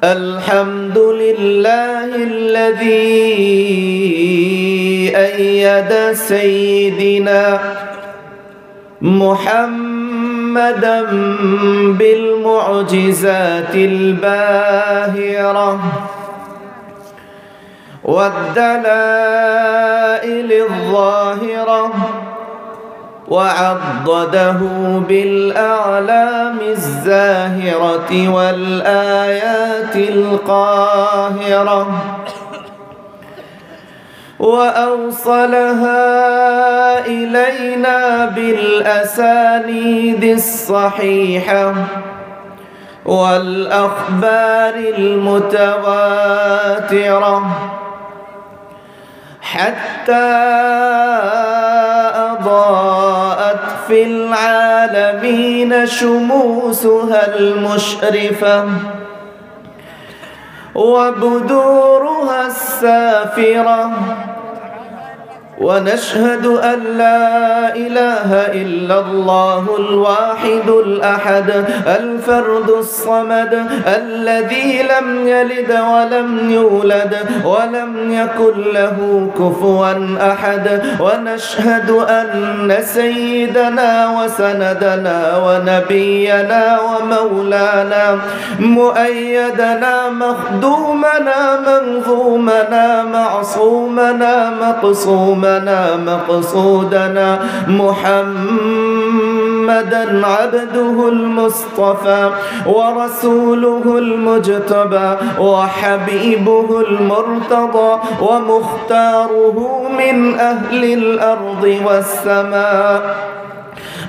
الحمد لله الذي أيد سيدنا محمدا بالمعجزات الباهرة والدلائل الظاهرة وعضده بالأعلام الزاهرة والآيات القاهرة وأوصلها إلينا بالأسانيد الصحيحة والأخبار المتواترة حتى أضاءت في العالمين شموسها المشرفة وبدورها السافرة ونشهد أن لا إله إلا الله الواحد الأحد الفرد الصمد الذي لم يلد ولم يولد ولم يكن له كفوا أحد ونشهد أن سيدنا وسندنا ونبينا ومولانا مؤيدنا مخدومنا منظومنا معصومنا مقصومنا مقصودنا محمدا عبده المصطفى ورسوله المجتبى وحبيبه المرتضى ومختاره من أهل الأرض والسماء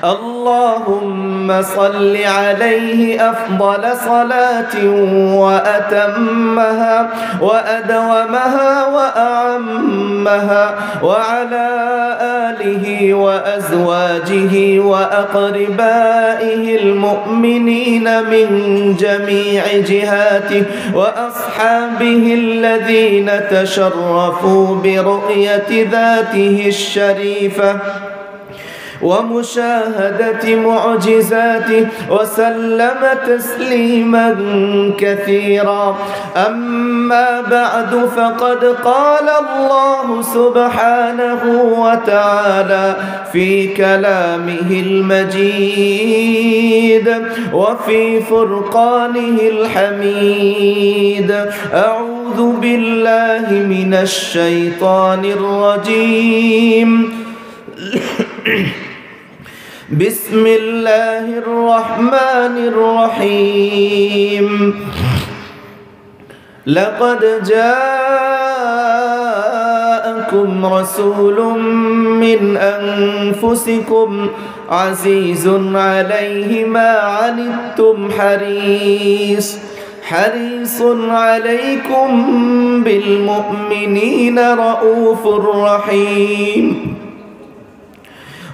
اللهم صل عليه أفضل صلاة وأتمها وأدومها وأعمها وعلى آله وأزواجه وأقربائه المؤمنين من جميع جهاته وأصحابه الذين تشرفوا برؤية ذاته الشريفة ومشاهدة معجزاته وسلم تسليما كثيرا أما بعد فقد قال الله سبحانه وتعالى في كلامه المجيد وفي فرقانه الحميد أعوذ بالله من الشيطان الرجيم بسم الله الرحمن الرحيم لقد جاءكم رسول من أنفسكم عزيز عليه ما عنتم حريص عليكم بالمؤمنين رؤوف رحيم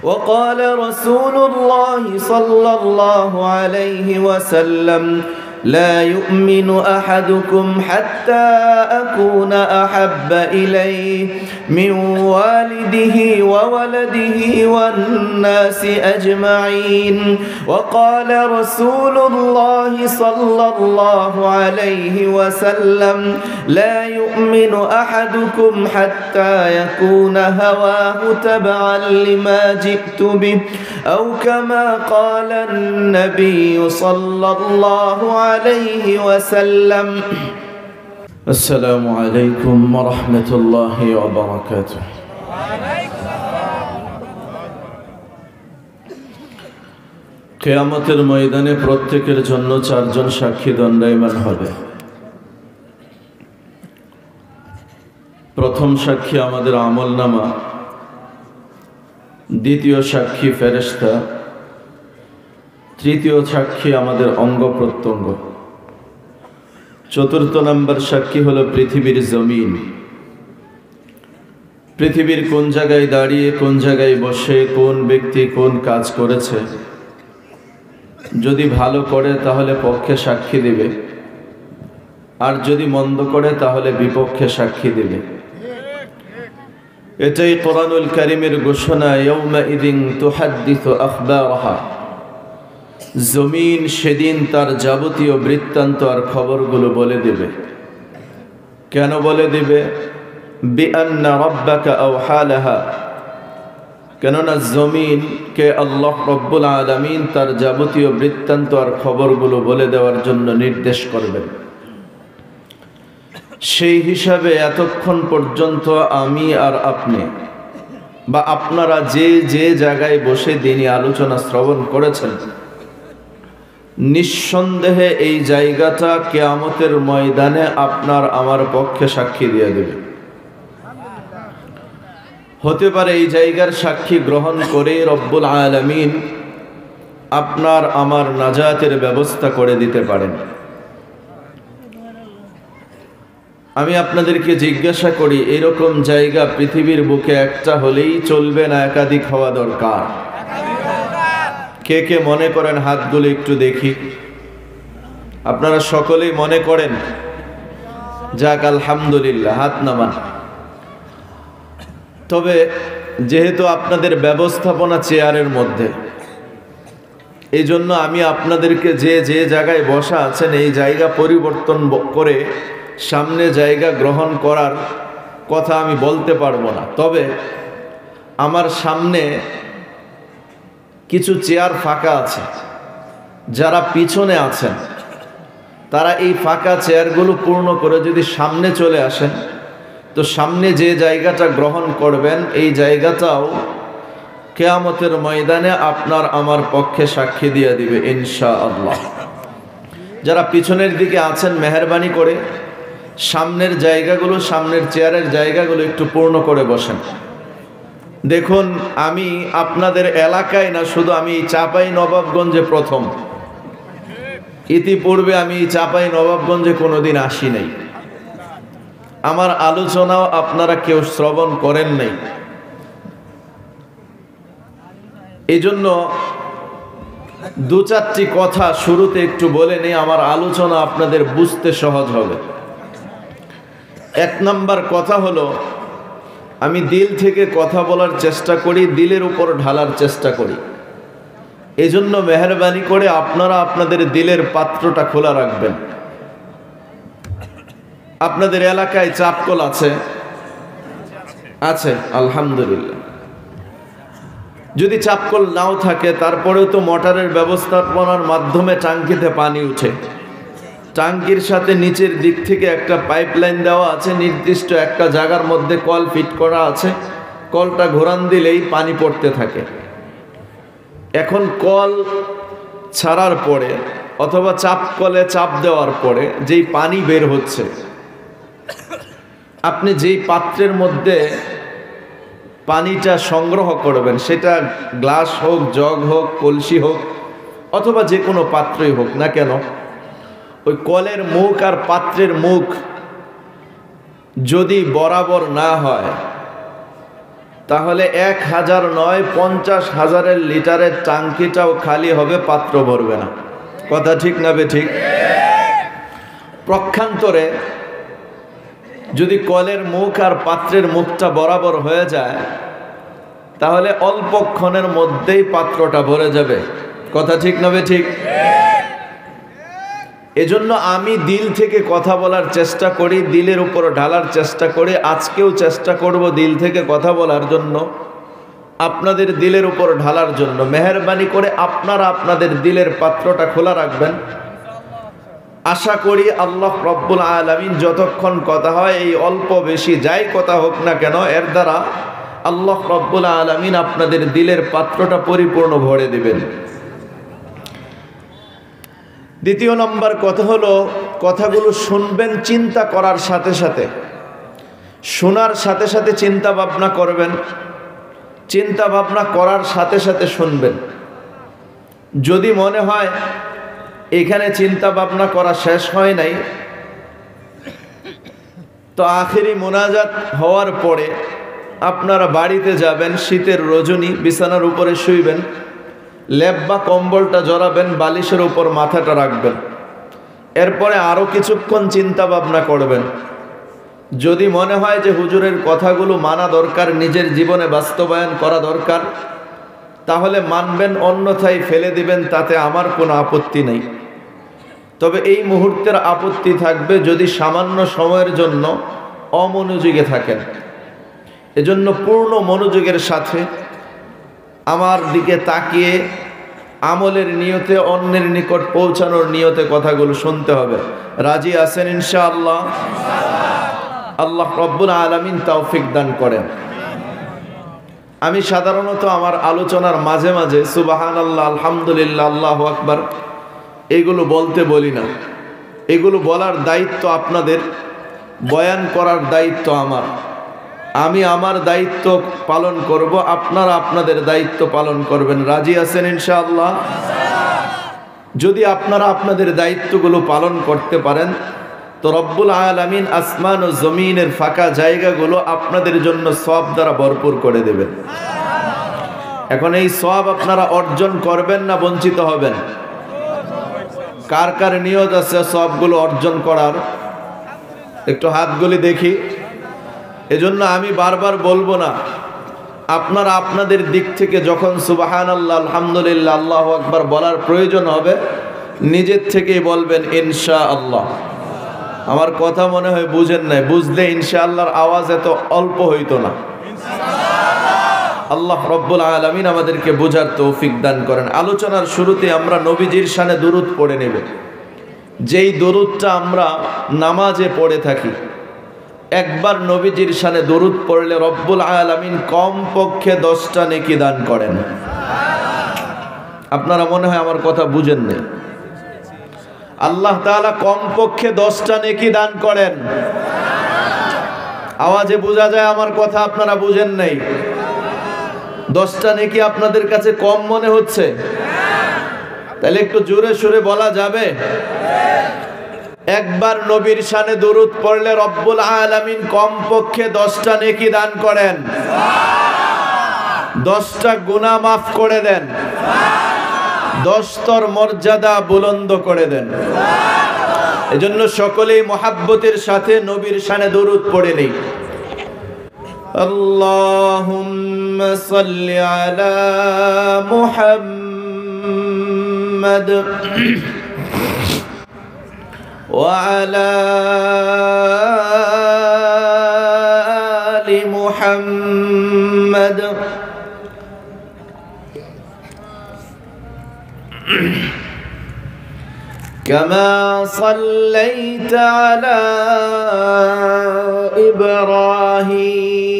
وقال رسول الله صلى الله عليه وسلم لا يؤمن أحدكم حتى أكون أحب إليه من والده وولده والناس أجمعين وقال رسول الله صلى الله عليه وسلم لا يؤمن أحدكم حتى يكون هواه تبعا لما جئت به أو كما قال النبي صلى الله عليه وسلم السلام عليكم ورحمة الله وبركاته কিয়ামতের ময়দানে প্রত্যেকের জন্য চারজন সাক্ষী দণ্ডায়মান হবে। প্রথম সাক্ষী আমাদের আমলনামা, দ্বিতীয় সাক্ষী ফেরেশতা, তৃতীয় সাক্ষী আমাদের অঙ্গ প্রত্যঙ্গ, চতুর্থ নম্বর সাক্ষী হলো পৃথিবীর জমিন। পৃথিবীর কোন জায়গায় দাঁড়িয়ে কোন জায়গায় বসে কোন ব্যক্তি কোন কাজ করেছে, যদি ভালো করে তাহলে পক্ষে সাক্ষী দিবে, আর যদি মন্দ করে তাহলে বিপক্ষে সাক্ষী দিবে। এটাই কোরআনুল কারীমের ঘোষণা, ইয়াউমা ইযিন তুহাদ্দিসু আখবারাহা। জমিন সেদিন তার যাবতীয় বৃত্তান্ত আর খবরগুলো বলে দেবে। কেন বলে দিবে? বিআন্না রাব্বাকা আওহা লাহা, কেননা জমিনকে আল্লাহ রব্বুল আলামিন তার যাবতীয় বৃত্তান্ত আর খবরগুলো বলে দেওয়ার জন্য নির্দেশ করবেন। সেই হিসাবে এতক্ষণ পর্যন্ত আমি আর আপনি বা আপনারা যে যে জায়গায় বসে দিনই আলোচনা শ্রবণ করেছেন, নিঃসন্দেহে এই জায়গাটা কিয়ামতের ময়দানে আপনার আমার পক্ষে সাক্ষী দিয়ে দেবে। হতে পারে এই জায়গার সাক্ষী গ্রহণ করে রব্বুল আলামিন আপনার আমার নাজাতের ব্যবস্থা করে দিতে পারেন। আমি আপনাদেরকে জিজ্ঞাসা করি, এরকম জায়গা পৃথিবীর বুকে একটা হলেই চলবে না একাধিক হওয়া দরকার? কে কে মনে করেন হাতগুলো একটু দেখি। আপনারা সকলেই মনে করেন? যাক, আলহামদুলিল্লাহ, হাত নামান। তবে যেহেতু আপনাদের ব্যবস্থাপনা চেয়ারের মধ্যে, এই জন্য আমি আপনাদেরকে যে যে জায়গায় বসা আছেন এই জায়গা পরিবর্তন করে সামনে জায়গা গ্রহণ করার কথা আমি বলতে পারবো না। তবে আমার সামনে কিছু চেয়ার ফাঁকা আছে, যারা পিছনে আছেন তারা এই ফাঁকা চেয়ারগুলো পূর্ণ করে যদি সামনে চলে আসেন, তো সামনে যে জায়গাটা গ্রহণ করবেন এই জায়গাটাও কিয়ামতের ময়দানে আপনার আমার পক্ষে সাক্ষী দিয়ে দিবে ইনশাআল্লাহ। যারা পিছনের দিকে আছেন মেহেরবানি করে সামনের জায়গাগুলো, সামনের চেয়ারের জায়গাগুলো একটু পূর্ণ করে বসেন। দেখুন, আমি আপনাদের এলাকায় না, শুধু আমি চাঁপাইনবাবগঞ্জে প্রথম। ইতিপূর্বে আমি চাঁপাইনবাবগঞ্জে কোনোদিন আসি নাই, আমার আলোচনাও আপনারা কেউ শ্রবণ করেন নাই। এই জন্য দু চারটি কথা শুরুতে একটু বলে নেই, আমার আলোচনা আপনাদের বুঝতে সহজ হবে। এক নাম্বার কথা হলো, আমি দিল থেকে কথা বলার চেষ্টা করি, দিলের উপর ঢালার চেষ্টা করি। এই জন্য মেহেরবানি করে আপনারা আপনাদের দিলের পাত্রটা খোলা রাখবেন। আপনাদের এলাকায় চাপকল আছে? আছে, আলহামদুলিল্লাহ। যদি চাপকল নাও থাকে, তারপরেও তো মোটরের ব্যবস্থাপনার মাধ্যমে টাঙ্কিতে পানি উঠে। টাঙ্কির সাথে নিচের দিক থেকে একটা পাইপলাইন দেওয়া আছে, নির্দিষ্ট একটা জায়গার মধ্যে কল ফিট করা আছে, কলটা ঘোরান দিলেই পানি পড়তে থাকে। এখন কল ছাড়ার পরে অথবা চাপ কলে চাপ দেওয়ার পরে যেই পানি বের হচ্ছে, আপনি যেই পাত্রের মধ্যে পানিটা সংগ্রহ করবেন, সেটা গ্লাস হোক, জগ হোক, কলসি হোক, অথবা যে কোনো পাত্রই হোক না কেন, ওই কলের মুখ আর পাত্রের মুখ যদি বরাবর না হয়, তাহলে 1000 নয় 50,000 লিটারের টাঙ্কিটাও খালি হবে, পাত্র ভরবে না। কথা ঠিক না বেঠিক? পক্ষান্তরে যদি কলের মুখ আর পাত্রের মুখটা বরাবর হয়ে যায়, তাহলে অল্পক্ষণের মধ্যেই পাত্রটা ভরে যাবে। কথা ঠিক না বেঠিক? এজন্য আমি দিল থেকে কথা বলার চেষ্টা করি, দিলের উপর ঢালার চেষ্টা করি। আজকেও চেষ্টা করব দিল থেকে কথা বলার জন্য, আপনাদের দিলের উপর ঢালার জন্য। মেহেরবানি করে আপনারা আপনাদের দিলের পাত্রটা খোলা রাখবেন। আশা করি আল্লাহ রব্বুল আলামিন যতক্ষণ কথা হয়, এই অল্প বেশি যাই কথা হোক না কেন, এর দ্বারা আল্লাহ রব্বুল আলামিন আপনাদের দিলের পাত্রটা পরিপূর্ণ ভরে দিবেন। দ্বিতীয় নম্বর কথা হলো, কথাগুলো শুনবেন চিন্তা করার সাথে সাথে, শোনার সাথে সাথে চিন্তা ভাবনা করবেন, চিন্তা ভাবনা করার সাথে সাথে শুনবেন। যদি মনে হয় এখানে চিন্তা ভাবনা করা শেষ হয় নাই, তো আখেরি মোনাজাত হওয়ার পরে আপনারা বাড়িতে যাবেন, শীতের রজনী বিছানার উপরে শুইবেন, লেপ বা কম্বলটা জড়াবেন, বালিশের উপর মাথাটা রাখবেন। এরপরে আরও কিছুক্ষণ চিন্তা ভাবনা করবেন। যদি মনে হয় যে হুজুরের কথাগুলো মানা দরকার, নিজের জীবনে বাস্তবায়ন করা দরকার, তাহলে মানবেন, অন্যথায় ফেলে দিবেন, তাতে আমার কোনো আপত্তি নেই। তবে এই মুহূর্তের আপত্তি থাকবে যদি সামান্য সময়ের জন্য অমনোযোগী থাকেন। এজন্য পূর্ণ মনোযোগের সাথে আমার দিকে তাকিয়ে আমলের নিয়তে, অন্যের নিকট পৌঁছানোর নিয়তে কথাগুলো শুনতে হবে। রাজি আছেন ইনশাআল্লাহ? আল্লাহ রব্বুল আলামিন তৌফিক দান করেন। আমি সাধারণত আমার আলোচনার মাঝে মাঝে সুবহানাল্লাহ, আলহামদুলিল্লাহ, আল্লাহু আকবার এগুলো বলতে বলি না। এগুলো বলার দায়িত্ব আপনাদের, বয়ান করার দায়িত্ব আমার। আমি আমার দায়িত্ব পালন করব, আপনারা আপনাদের দায়িত্ব পালন করবেন। রাজি আছেন ইনশাআল্লাহ? যদি আপনারা আপনাদের দায়িত্বগুলো পালন করতে পারেন তো রব্বুল আলামিন আসমান ও জমিনের ফাঁকা জায়গাগুলো আপনাদের জন্য সওয়াব দ্বারা ভরপুর করে দেবেন। এখন এই সওয়াব আপনারা অর্জন করবেন না বঞ্চিত হবেন? কার কার নিয়ত আছে সওয়াবগুলো অর্জন করার? একটু হাতগুলি দেখি। এজন্য আমি বারবার বলবো না, আপনারা আপনাদের দিক থেকে যখন সুবহানাল্লাহ, আলহামদুলিল্লাহ, আল্লাহু আকবার বলার প্রয়োজন হবে নিজের থেকেই বলবেন ইনশাআল্লাহ। আমার কথা মনে হয় বুঝেন নাই। বুঝলে ইনশাআল্লাহর আওয়াজ এত অল্প হইতো না। আল্লাহ রব্বুল আলামিন আমাদেরকে বোঝার তৌফিক দান করেন। আলোচনার শুরুতে আমরা নবীজির শানে দুরূদ পড়ে নেব। যেই দুরূদটা আমরা নামাজে পড়ে থাকি, একবার নবীজির শানে দুরূদ পড়লে রব্বুল আলামিন কমপক্ষে 10টা নেকি দান করেন। আপনারা মনে হয় আমার কথা বুঝেন না। আল্লাহ তাআলা কমপক্ষে 10টা নেকি দান করেন। আওয়াজে বোঝা যায় আমার কথা আপনারা বুঝেন নাই। 10টা নেকি আপনাদের কাছে কম মনে হচ্ছে? তাহলে একটু জোরে সুরে বলা যাবে? একবার নবীর শানে দুরূদ পড়লে রব্বুল আলামিন কমপক্ষে 10টা নেকি দান করেন, 10টা গুনাহ মাফ করে দেন, 10 স্তর মর্যাদা বুলন্দ করে দেন। এজন্য সকলেই মুহাব্বতের সাথে নবীর শানে দুরূদ পড়ে নেই। আল্লাহুম্মা সাল্লি আলা মুহাম্মাদ وعلى آل محمد كما صليت على إبراهيم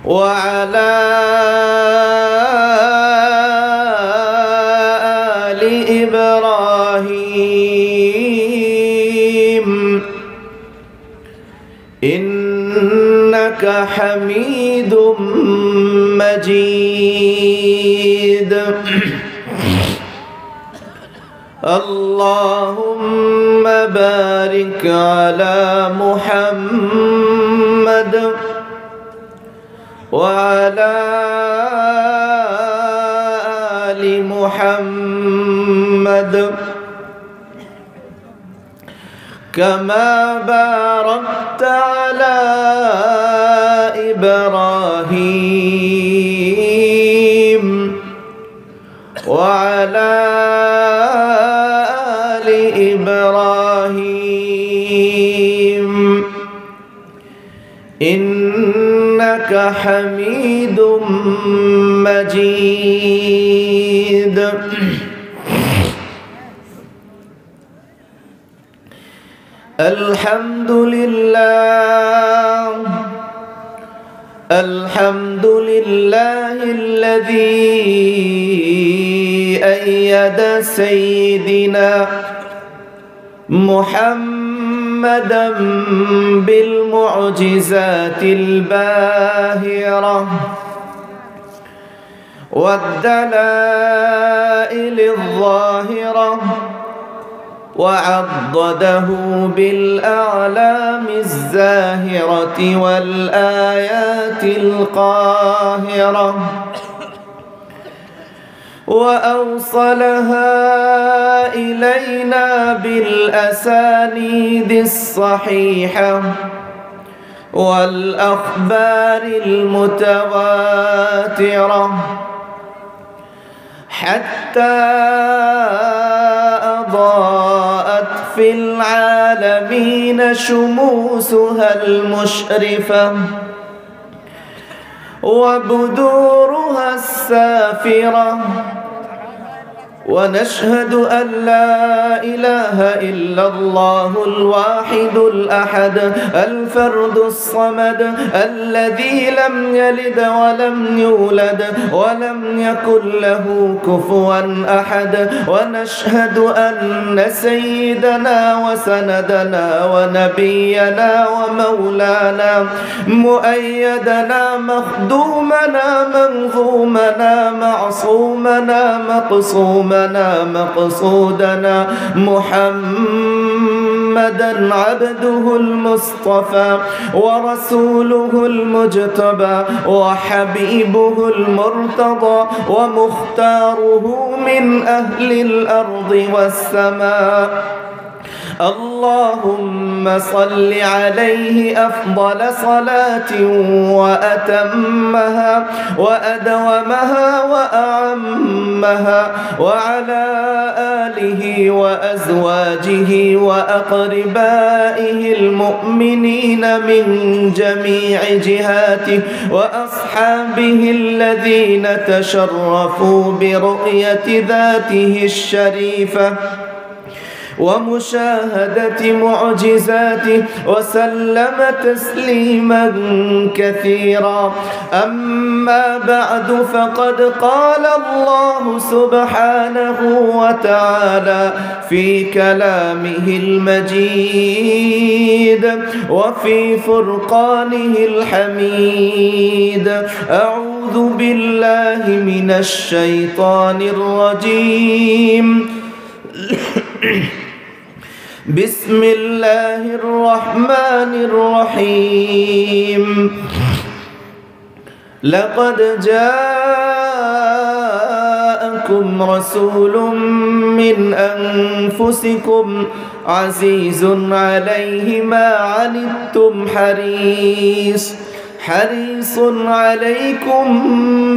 وعلى إبراهيم إنك حميد مجيد اللهم بارك على محمد وعلى آل محمد كما باركت على إبراهيم وعلى آل إبراهيم إنك حميد مجيد الحمد لله الحمد لله الذي أيد سيدنا محمدا بالمعجزات الباهرة والدلائل الظاهرة وعضده بالأعلام الزاهرة والآيات القاهرة وأوصلها إلينا بالأسانيد الصحيحة والأخبار المتواترة حتى أضاءت في العالمين شموسها المشرفة وبدورها السافرة ونشهد أن لا إله إلا الله الواحد الأحد الفرد الصمد الذي لم يلد ولم يولد ولم يكن له كفوا أحد ونشهد أن سيدنا وسندنا ونبينا ومولانا مؤيدنا مخدومنا منظومنا معصومنا مقصومنا مقصودنا محمدا عبده المصطفى ورسوله المجتبى وحبيبه المرتضى ومختاره من أهل الأرض والسماء. اللهم صل عليه أفضل صلاة وأتمها وأدومها وأعمها وعلى آله وأزواجه وأقربائه المؤمنين من جميع جهاته وأصحابه الذين تشرفوا برؤية ذاته الشريفة ومشاهدة معجزاته وسلم تسليما كثيرا. أما بعد فقد قال الله سبحانه وتعالى في كلامه المجيد وفي فرقانه الحميد: أعوذ بالله من الشيطان الرجيم. بسم الله الرحمن الرحيم. لقد جاءكم رسول من أنفسكم عزيز عليه ما عنتم حريص عليكم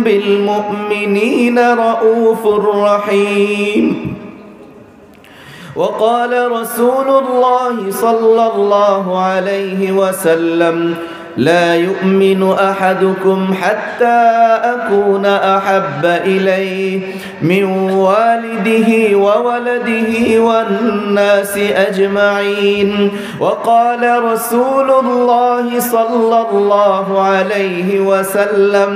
بالمؤمنين رؤوف رحيم. وقال رسول الله صلى الله عليه وسلم: لا يؤمن أحدكم حتى أكون أحب إليه من والده وولده والناس أجمعين. وقال رسول الله صلى الله عليه وسلم: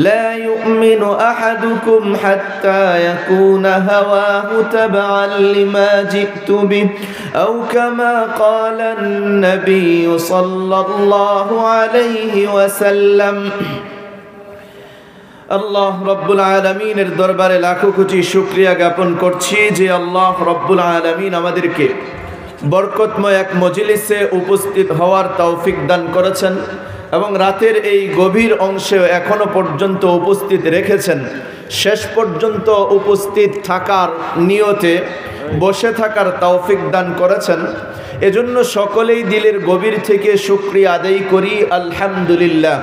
لا يؤمن أحدكم حتى يكون هواه تبعا لما جئت به، أو كما قال النبي صلى الله عليه وسلم। আল্লাহ রব্বুল আলামিনের দরবারে লাখো কোটি শুকরিয়া জ্ঞাপন করছি যে আল্লাহ রব্বুল আলামিন আমাদেরকে বরকতময় এক মজলিসে উপস্থিত হওয়ার তৌফিক দান করেছেন এবং রাতের এই গভীর অংশে এখনো পর্যন্ত উপস্থিত রেখেছেন। শেষ পর্যন্ত উপস্থিত থাকার নিয়তে বসে থাকার তৌফিক দান করেছেন। এজন্য সকলেই দিলের গভীর থেকে শুকরিয়া আদায় করি, আলহামদুলিল্লাহ।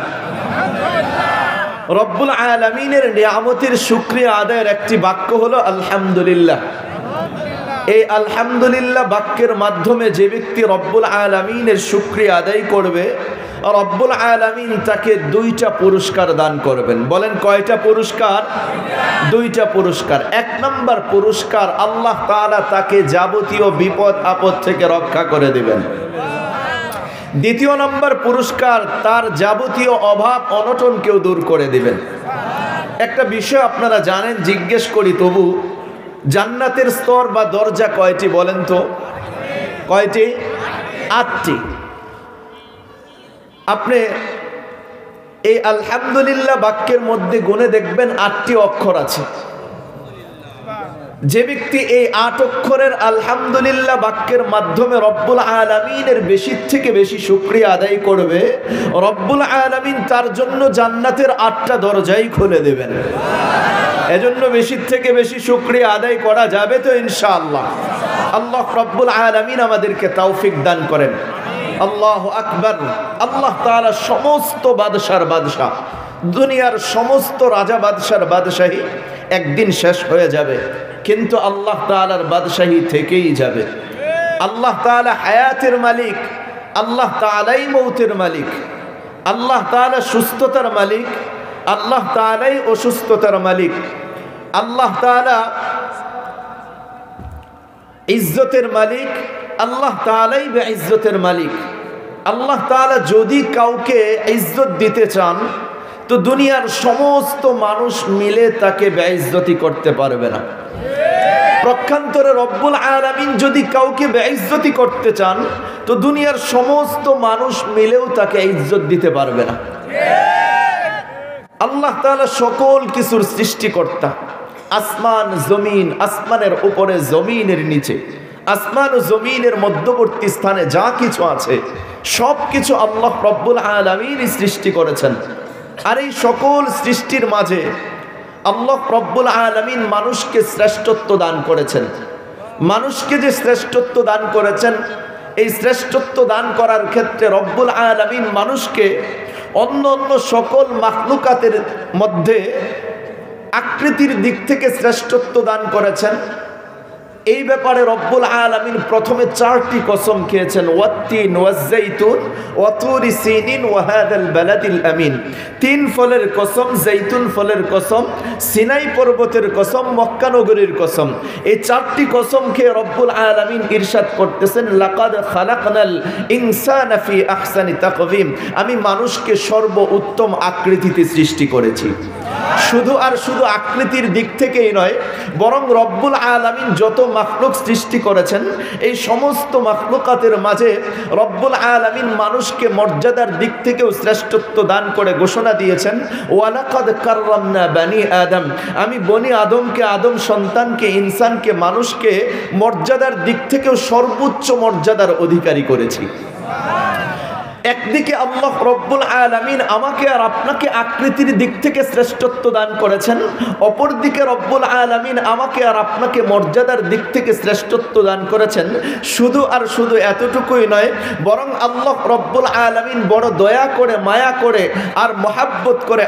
রব্বুল আলামিনের নিয়ামতের শুকরিয়া আদায়ের একটি বাক্য হলো আলহামদুলিল্লাহ। এই আলহামদুলিল্লাহ বাক্যের মাধ্যমে যে ব্যক্তি রব্বুল আলামিনের শুকরিয়া আদায় করবে, রব্বুল আলামিন তাকে দুইটা পুরস্কার দান করবেন। বলেন কয়টা পুরস্কার? দুইটা পুরস্কার। এক নম্বর পুরস্কার, আল্লাহ তাআলা তাকে যাবতীয় বিপদ আপদ থেকে রক্ষা করে দিবেন। দ্বিতীয় নম্বর পুরস্কার, তার যাবতীয় অভাব অনটনকেও দূর করে দিবেন। একটা বিষয় আপনারা জানেন, জিজ্ঞেস করি তবু, জান্নাতের স্তর বা দরজা কয়টি বলেন তো? কয়টি? 8টি। আপনি এই আলহামদুলিল্লাহ বাক্যের মধ্যে গুণে দেখবেন 8টি অক্ষর আছে। যে ব্যক্তি এই 8 অক্ষরের আলহামদুলিল্লাহ বাক্যের মাধ্যমে রব্বুল আলামিনের বেশি থেকে বেশি শুকরিয়া আদায় করবে, রব্বুল আলামিন তার জন্য জান্নাতের 8টা দরজাই খুলে দেবেন। এজন্য বেশি থেকে বেশি শুকরিয়া আদায় করা যাবে তো ইনশাআল্লাহ। আল্লাহ রব্বুল আলামিন আমাদেরকে তৌফিক দান করেন। আল্লাহু আকবার। আল্লাহ তাআলা সমস্ত বাদশার বাদশা, দুনিয়ার সমস্ত রাজা বাদশার বাদশাহী একদিন শেষ হয়ে যাবে, কিন্তু আল্লাহ তাআলার বাদশাহী থেকেই যাবে। আল্লাহ তাআলা হায়াতের মালিক, আল্লাহ তাআলাই মৌতের মালিক, আল্লাহ তাআলা সুস্থতার মালিক, আল্লাহ তাআলাই অসুস্থতার মালিক, আল্লাহ তাআলা ইজ্জতের মালিক, আল্লাহ তাআলাই বেইজ্জতের মালিক। আল্লাহ তাআলা যদি কাউকে ইজ্জত দিতে চান তো দুনিয়ার সমস্ত মানুষ মিলে তাকে বেইজ্জতি করতে পারবে না। পক্ষান্তরে রব্বুল আলামিন যদি কাউকে বেইজ্জতি করতে চান তো দুনিয়ার সমস্ত মানুষ মিলেও তাকে ইজ্জত দিতে পারবে না। আল্লাহ তাআলা সকল কিছুর সৃষ্টিকর্তা। আসমান জমিন, আসমানের উপরে জমিনের নিচে, আসমান ও জমিনের মধ্যবর্তী স্থানে যা কিছু আছে সব কিছু আল্লাহ রব্বুল আলামিন সৃষ্টি করেছেন। আর এই সকল সৃষ্টির মাঝে আল্লাহ রব্বুল আলামিন মানুষকে শ্রেষ্ঠত্ব দান করেছেন। মানুষকে যে শ্রেষ্ঠত্ব দান করেছেন, এই শ্রেষ্ঠত্ব দান করার ক্ষেত্রে রব্বুল আলামিন মানুষকে অন্য অন্য সকল মাখলুকাতের মধ্যে আকৃতির দিক থেকে শ্রেষ্ঠত্ব দান করেছেন। এই ব্যাপারে রব্বুল আলামিন প্রথমে 4টি কসম খেয়েছেন, ওয়াত্তিন ওয়াজ্জাইতুন ওয়া তুরি সিনিন ওয়া হাদাল বালাদিল আমিন। 3 ফলের কসম, জাইতুন ফলের কসম, সিনাই পর্বতের কসম, মক্কা নগরীর কসম। এই 4টি কসম খেয়ে রব্বুল আলামিন ইরশাদ করতেছেন, লাকাদ খালাকনাল ইনসানা ফি আহসানি তাকওয়িম। আমি মানুষকে সর্বোত্তম আকৃতিতে সৃষ্টি করেছি। শুধু আর শুধু আকৃতির দিক থেকেই নয়, বরং রব্বুল আলামিন যত মাখলুক সৃষ্টি করেছেন এই সমস্ত মাখলুকাতের মাঝে রব্বুল আলামিন মানুষকে মর্যাদার দিক থেকেও শ্রেষ্ঠত্ব দান করে ঘোষণা দিয়েছেন, ওয়ালাকাদ কাররামনা বানি আদম। আমি বনি আদমকে, আদম সন্তানকে, ইনসানকে, মানুষকে মর্যাদার দিক থেকেও সর্বোচ্চ মর্যাদার অধিকারী করেছি। একদিকে আল্লাহ রব্বুল আলামিন আমাকে আর আপনাকে আকৃতির দিক থেকে শ্রেষ্ঠত্ব দান করেছেন, অপরদিকে রব্বুল আলামিন আমাকে আর আপনাকে মর্যাদার দিক থেকে শ্রেষ্ঠত্ব দান করেছেন। শুধু আর শুধু এতটুকুই নয়, বরং আল্লাহ রব্বুল আলামিন বড় দয়া করে, মায়া করে আর মহাব্বত করে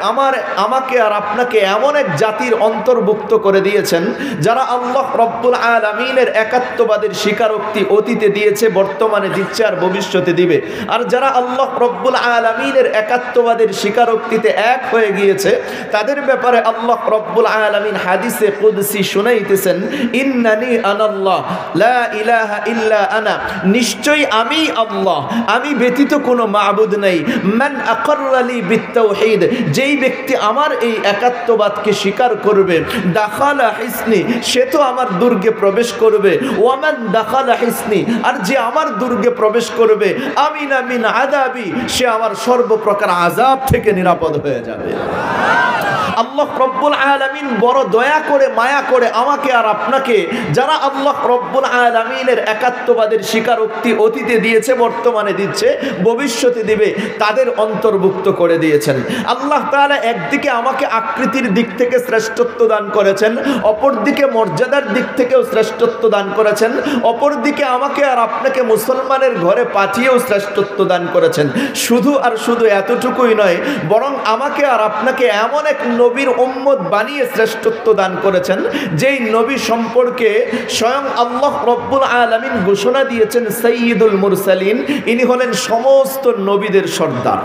আমাকে আর আপনাকে এমন এক জাতির অন্তর্ভুক্ত করে দিয়েছেন যারা আল্লাহ রব্বুল আলামিনের একাত্মবাদের স্বীকারোক্তি অতীতে দিয়েছে, বর্তমানে দিচ্ছে আর ভবিষ্যতে দিবে। আর যারা আল্লাহ রব্বুল আলামিনের একাত্মবাদের স্বীকারোক্তিতে এক হয়ে গিয়েছে তাদের ব্যাপারে আল্লাহ রব্বুল আলামিন হাদিসে কুদসি শুনাইতেছেন, ইন্নানি আনাল্লাহ লা ইলাহা ইল্লা আনা। নিশ্চয়ই আমি আল্লাহ, আমি ব্যতীত কোনো মাবুদ নেই। মান আকাররা লি বিত্তাওহীদ, যেই ব্যক্তি আমার এই একাত্মবাদকে স্বীকার করবে, দাখালা হিসনি, সে তো আমার দুর্গে প্রবেশ করবে। ওয়ামান দাখালা হিসনি, আর যে আমার দুর্গে প্রবেশ করবে, আমিনা মিন আযাবি, সে আমার সর্বপ্রকার আযাব থেকে নিরাপদ হয়ে যাবে। আল্লাহ রব্বুল আলামিন বড় দয়া করে, মায়া করে আমাকে আর আপনাকে, যারা আল্লাহ রব্বুল আলামিনের একাত্মবাদের স্বীকারোক্তি অতীতে দিয়েছে, বর্তমানে দিচ্ছে, ভবিষ্যতে দিবে, তাদের অন্তর্ভুক্ত করে দিয়েছেন। আল্লাহ তাআলা একদিকে আমাকে আকৃতির দিক থেকে শ্রেষ্ঠত্ব দান করেছেন, অপরদিকে মর্যাদার দিক থেকেও শ্রেষ্ঠত্ব দান করেছেন, অপরদিকে আমাকে আর আপনাকে মুসলমানের ঘরে পাঠিয়েও শ্রেষ্ঠত্ব দান করেছেন। শুধু আর শুধু এতটুকুই নয়, বরং আমাকে আর আপনাকে এমন এক নবীর উম্মত বানিয়ে শ্রেষ্ঠত্ব দান করেছেন যেই নবী সম্পর্কে স্বয়ং আল্লাহ রব্বুল আলামিন ঘোষণা দিয়েছেন সাইয়্যিদুল মুরসালিন, ইনি হলেন সমস্ত নবীদের সর্দার।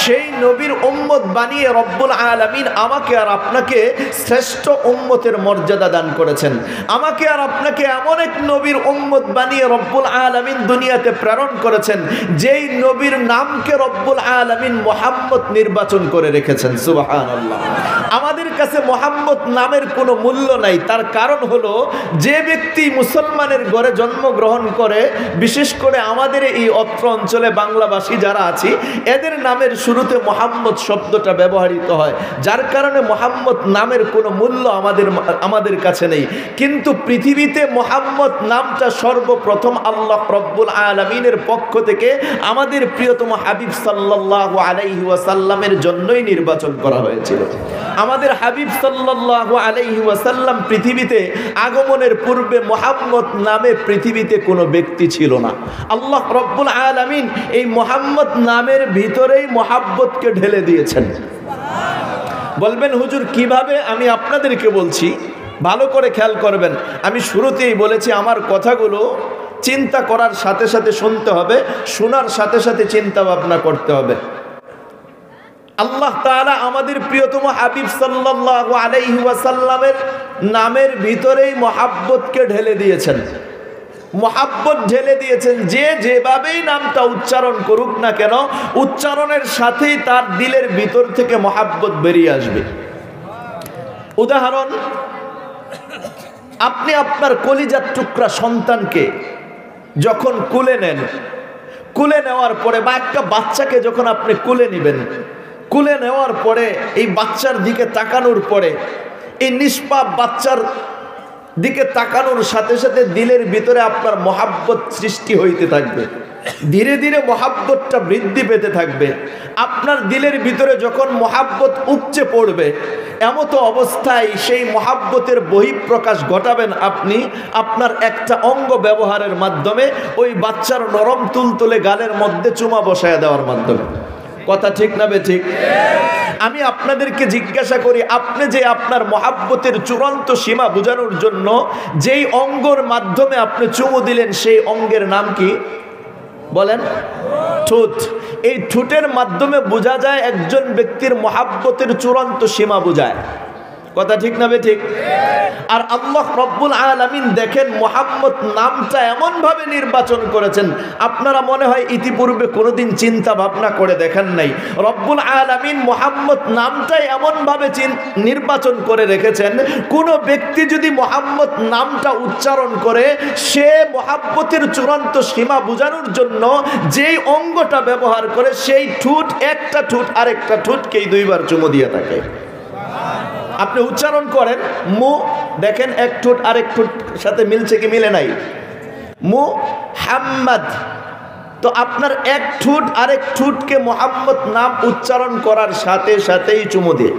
সেই নবীর উম্মত বানিয়ে রব্বুল আলামিন আমাকে আর আপনাকে শ্রেষ্ঠ উম্মতের মর্যাদা দান করেছেন। আমাকে আর আপনাকে এমন এক নবীর উম্মত বানিয়ে রব্বুল আলামিন দুনিয়াতে প্রেরণ করেছেন যেই নবীর নামকে রব্বুল আলামিন মুহাম্মদ নির্বাচন করে রেখেছেন। সুবহানাল্লাহ। আমাদের কাছে মুহাম্মদ নামের কোনো মূল্য নাই, তার কারণ হলো যে ব্যক্তি মুসলমানের ঘরে জন্মগ্রহণ করে, বিশেষ করে আমাদের এই অত্র অঞ্চলে বাংলাভাষী যারা আছি, এদের নামের শুরুতে মোহাম্মদ শব্দটা ব্যবহৃত হয়, যার কারণে মোহাম্মদ নামের কোনো মূল্য আমাদের কাছে নেই। কিন্তু পৃথিবীতে মোহাম্মদ নামটা সর্বপ্রথম আল্লাহ রব্বুল আলামিনের পক্ষ থেকে আমাদের প্রিয়তম হাবিব সাল্লাল্লাহু আলাইহি ওয়াসাল্লামের জন্যই নির্বাচন করা হয়েছিল। আমাদের হাবিব সাল্লাল্লাহু আলাইহি ওয়াসাল্লাম পৃথিবীতে আগমনের পূর্বে মোহাম্মদ নামে পৃথিবীতে কোনো ব্যক্তি ছিল না। আল্লাহ রব্বুল আলামিন এই মোহাম্মদ নামের ভিতরেই মহাব্বতকে ঢেলে দিয়েছেন। বলবেন হুজুর কিভাবে? আমি আপনাদেরকে বলছি, ভালো করে খেয়াল করবেন। আমি শুরুতেই বলেছি আমার কথাগুলো চিন্তা করার সাথে সাথে শুনতে হবে, শোনার সাথে সাথে চিন্তা ভাবনা করতে হবে। আল্লাহ তাআলা আমাদের প্রিয়তম হাবিব সাল্লাল্লাহু আলাইহি ওয়াসাল্লামের নামের ভিতরেই মহাব্বতকে ঢেলে দিয়েছেন। মহাব্বত ঢেলে দিয়েছেন, যে যেভাবেই নামটা উচ্চারণ করুক না কেন, উচ্চারণের সাথেই তার দিলের ভিতর থেকে মহাব্বত বেরিয়ে আসবে। উদাহরণ, আপনি আপনার কলিজার টুকরা সন্তানকে যখন কুলে নেন, কুলে নেওয়ার পরে বা একটা বাচ্চাকে যখন আপনি কুলে নেবেন, কুলে নেওয়ার পরে এই বাচ্চার দিকে তাকানোর পরে, এই নিষ্পাপ বাচ্চার দিকে তাকানোর সাথে সাথে দিলের ভিতরে আপনার মহাব্বত সৃষ্টি হইতে থাকবে। ধীরে ধীরে মহাব্বতটা বৃদ্ধি পেতে থাকবে। আপনার দিলের ভিতরে যখন মহাব্বত উপচে পড়বে, এমতো অবস্থায় সেই মহাব্বতের বহিঃপ্রকাশ ঘটাবেন আপনি আপনার একটা অঙ্গ ব্যবহারের মাধ্যমে, ওই বাচ্চার নরম তুলতুলে গালের মধ্যে চুমা বসায় দেওয়ার মাধ্যমে। কথা ঠিক না বেঠিক? আমি আপনাদেরকে জিজ্ঞাসা করি, আপনি যে আপনার মহাব্বতের চূড়ান্ত সীমা বোঝানোর জন্য যেই অঙ্গের মাধ্যমে আপনি চুমু দিলেন, সেই অঙ্গের নাম কি বলেন? ঠোঁট। এই ঠোঁটের মাধ্যমে বোঝা যায় একজন ব্যক্তির মহাব্বতের চূড়ান্ত সীমা বোঝায়। কথা ঠিক না বেঠিক? আর আল্লাহ রব্বুল আলামিন দেখেন মুহাম্মদ নামটা এমন ভাবে নির্বাচন করেছেন, আপনারা মনে হয় ইতিপূর্বে কোনোদিন চিন্তা ভাবনা করে দেখেন নাই। রব্বুল আলামিন মুহাম্মদ নামটাই এমন ভাবে নির্বাচন করে রেখেছেন, কোন ব্যক্তি যদি মুহাম্মদ নামটা উচ্চারণ করে, সে মুহাব্বতের চূড়ান্ত সীমা বোঝানোর জন্য যেই অঙ্গটা ব্যবহার করে, সেই ঠোঁট, একটা ঠোঁট আরেকটা ঠোঁটকেই দুইবার চুমু দিয়ে থাকে। আপনি উচ্চারণ করেন মু, দেখেন এক ঠোঁট আরেক ঠোঁট সাথে মিলছে কি মিলে নাই? মুহাম্মদ। তো আপনার এক ঠোঁট আরেক ঠোঁটকে মুহাম্মদ নাম উচ্চারণ করার সাথে সাথেই চুমু দিয়ে।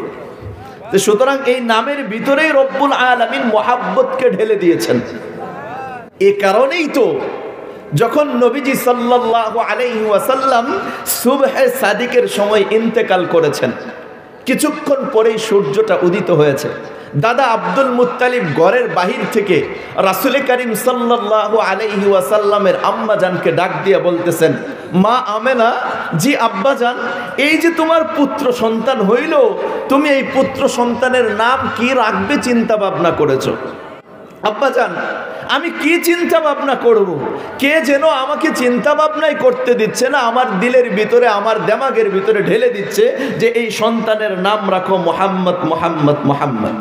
তো সুতরাং এই নামের ভিতরেই রব্বুল আলামিন মুহাব্বতকে ঢেলে দিয়েছেন। এ কারণেই তো যখন নবীজি সাল্লাল্লাহু আলাইহি ওয়াসাল্লাম সুবহে সাদিকের সময় ইন্তেকাল করেছেন, কিছুক্ষণ পরেই সূর্যটা উদিত হয়েছে। দাদা আব্দুল মুত্তালিব ঘরের বাহির থেকে রাসূল করিম সাল্লাল্লাহু আলাইহি ওয়াসাল্লামের আম্মাজানকে ডাক দিয়ে বলতেছেন, মা আমেনা, জি আব্বাজান, এই যে তোমার পুত্র সন্তান হইল, তুমি এই পুত্র সন্তানের নাম কি রাখবে চিন্তা ভাবনা করেছো? আব্বাজান, আমি কি চিন্তা ভাবনা করব? কে যেন আমাকে চিন্তা ভাবনাই করতে দিচ্ছে না, আমার দিলের ভিতরে, আমার দেমাগের ভিতরে ঢেলে দিচ্ছে যে এই সন্তানের নাম রাখো মুহাম্মদ, মুহাম্মদ, মুহাম্মদ।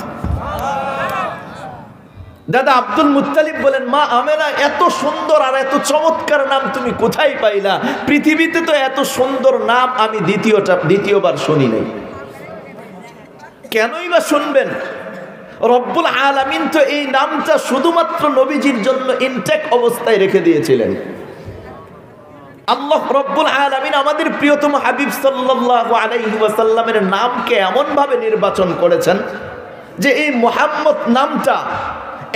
দাদা আব্দুল মুত্তালিব বলেন, মা আমেনা, এত সুন্দর আর এত চমৎকার নাম তুমি কোথায় পাইলা? পৃথিবীতে তো এত সুন্দর নাম আমি দ্বিতীয়বার শুনি নাই। কেনই বা শুনবেন? রব্বুল আলামিন তো এই নামটা শুধুমাত্র নবীজির জন্য ইনটেক অবস্থায় রেখে দিয়েছিলেন। আল্লাহ রব্বুল আলামিন আমাদের প্রিয়তম হাবিব সাল্লাল্লাহু আলাইহি ওয়াসাল্লামের নামকে এমন ভাবে নির্বাচন করেছেন যে এই মুহাম্মদ নামটা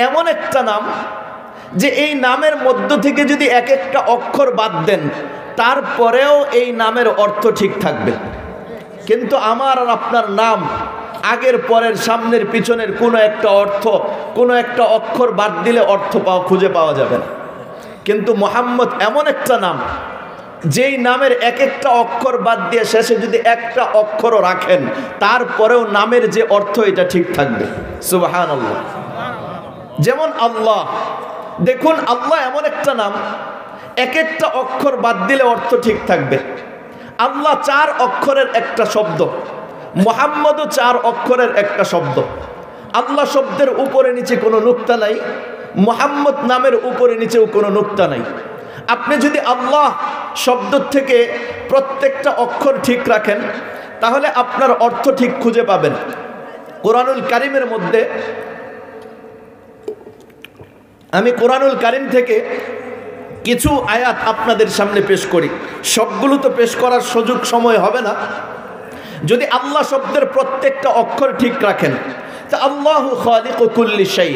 এমন একটা নাম যে এই নামের মধ্য থেকে যদি এক একটা অক্ষর বাদ দেন, তারপরেও এই নামের অর্থ ঠিক থাকবে। কিন্তু আমার আর আপনার নাম আগের পরের সামনের পিছনের কোনো একটা অর্থ, কোনো একটা অক্ষর বাদ দিলে অর্থ খুঁজে পাওয়া যাবে না। কিন্তু মুহাম্মদ এমন একটা নাম, যেই নামের এক একটা অক্ষর বাদ দিয়ে শেষে যদি একটা অক্ষরও রাখেন, তারপরেও নামের যে অর্থ এটা ঠিক থাকবে। সুবহানাল্লাহ। যেমন আল্লাহ, দেখুন আল্লাহ এমন একটা নাম, এক একটা অক্ষর বাদ দিলে অর্থ ঠিক থাকবে। আল্লাহ 4 অক্ষরের একটা শব্দ, মুহাম্মদও 4 অক্ষরের একটা শব্দ। আল্লাহ শব্দের উপরে নিচে কোনো নুক্তা নাই, মুহাম্মদ নামের উপরে নিচেও কোনো নুক্তা নাই। আপনি যদি আল্লাহ শব্দ থেকে প্রত্যেকটা অক্ষর ঠিক রাখেন, তাহলে আপনার অর্থ ঠিক খুঁজে পাবেন। কোরআনুল কারীমের মধ্যে আমি কোরআনুল কারীম থেকে কিছু আয়াত আপনাদের সামনে পেশ করি। সবগুলো তো পেশ করার সুযোগ সময় হবে না। যদি আল্লাহ শব্দের প্রত্যেকটা অক্ষর ঠিক রাখেন, তা আল্লাহু খালিকু কুল্লি শাই,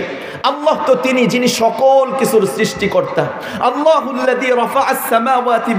আল্লাহ তো তিনি যিনি সকল কিছুর সৃষ্টিকর্তা। আল্লাহুল্লাযী রাফা'আস সামাওয়াতি